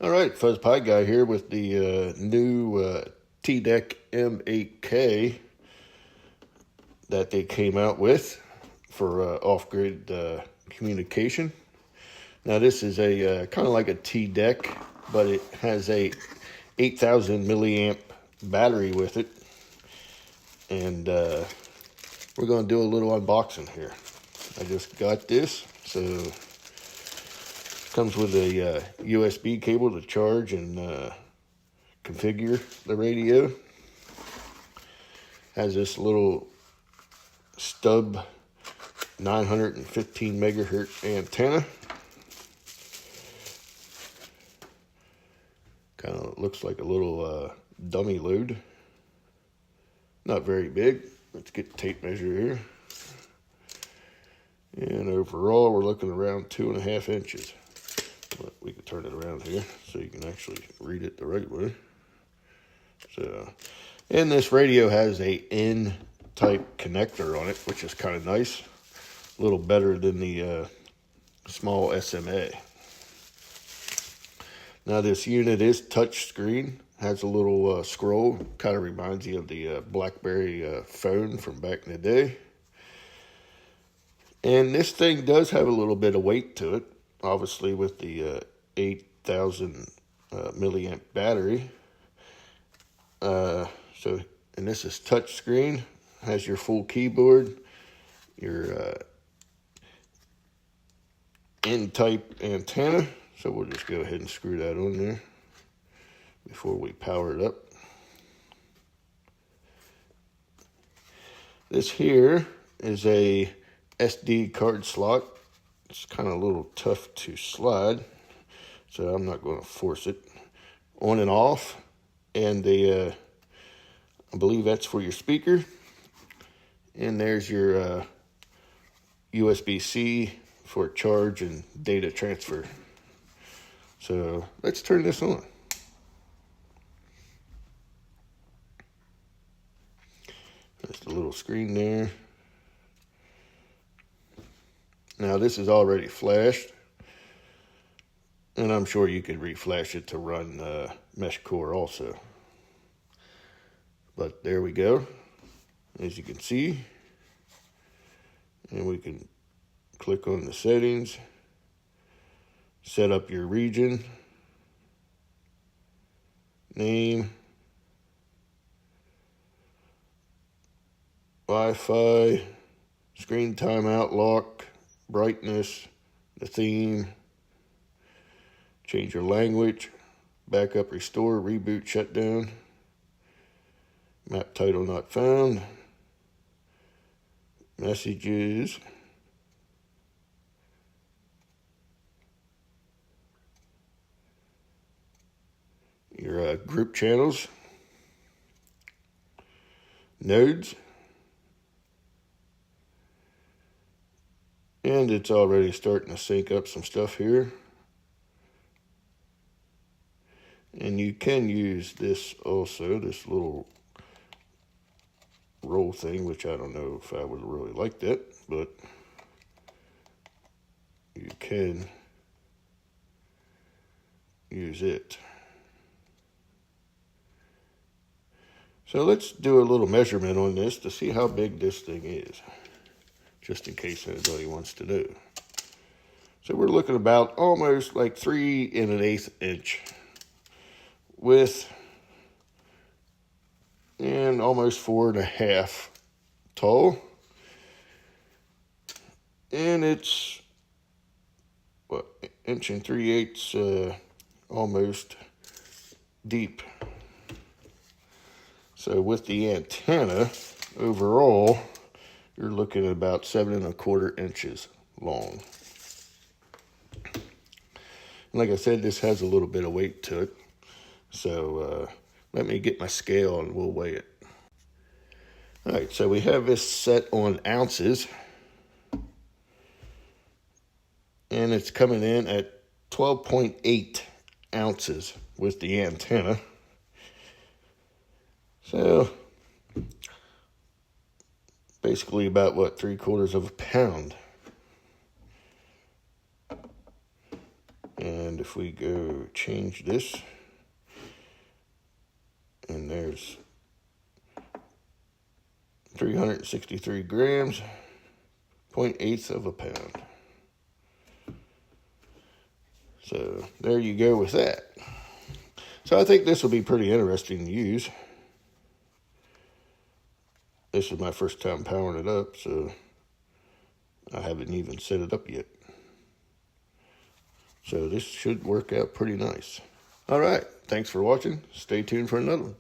All right, Fuzz Pie Guy here with the new TD Deck M8K that they came out with for off-grid communication. Now this is a kind of like a TD Deck, but it has a 8,000 milliamp battery with it, and we're going to do a little unboxing here. I just got this, so comes with a USB cable to charge and configure the radio. Has this little stub 915 megahertz antenna. Kind of looks like a little dummy load. Not very big. Let's get the tape measure here. And overall, we're looking around 2.5 inches. But we can turn it around here so you can actually read it the right way. So, and this radio has a N-type connector on it, which is kind of nice. A little better than the small SMA. Now this unit is touch screen. Has a little scroll. Kind of reminds you of the BlackBerry phone from back in the day. And this thing does have a little bit of weight to it. Obviously with the 8,000 milliamp battery. And this is touch screen. Has your full keyboard, your N-type antenna. So we'll just go ahead and screw that on there before we power it up. This here is a SD card slot. It's kind of a little tough to slide, so I'm not going to force it. On and off, and I believe that's for your speaker. And there's your USB-C for charge and data transfer. So let's turn this on. There's the little screen there. Now this is already flashed, and I'm sure you could reflash it to run Mesh Core also. But there we go, as you can see. And we can click on the settings, set up your region, name, Wi-Fi, screen timeout lock, brightness, the theme, change your language, backup, restore, reboot, shutdown, map title not found, messages, your group channels, nodes, and it's already starting to sync up some stuff here. And you can use this also, this little roll thing, which I don't know if I would really like that, but you can use it. So let's do a little measurement on this to see how big this thing is, just in case anybody wants to know. So we're looking about almost like 3 1/8 inch width and almost 4.5 tall. And it's what, 1 3/8 almost deep. So with the antenna overall, you're looking at about 7 1/4 inches long. And like I said, this has a little bit of weight to it. So let me get my scale and we'll weigh it. All right, so we have this set on ounces. And it's coming in at 12.8 ounces with the antenna. So basically about what, 3/4 of a pound. And if we go change this, and there's 363 grams, 0.8 of a pound. So there you go with that. So I think this will be pretty interesting to use. This is my first time powering it up, so I haven't even set it up yet. So this should work out pretty nice. All right, thanks for watching. Stay tuned for another one.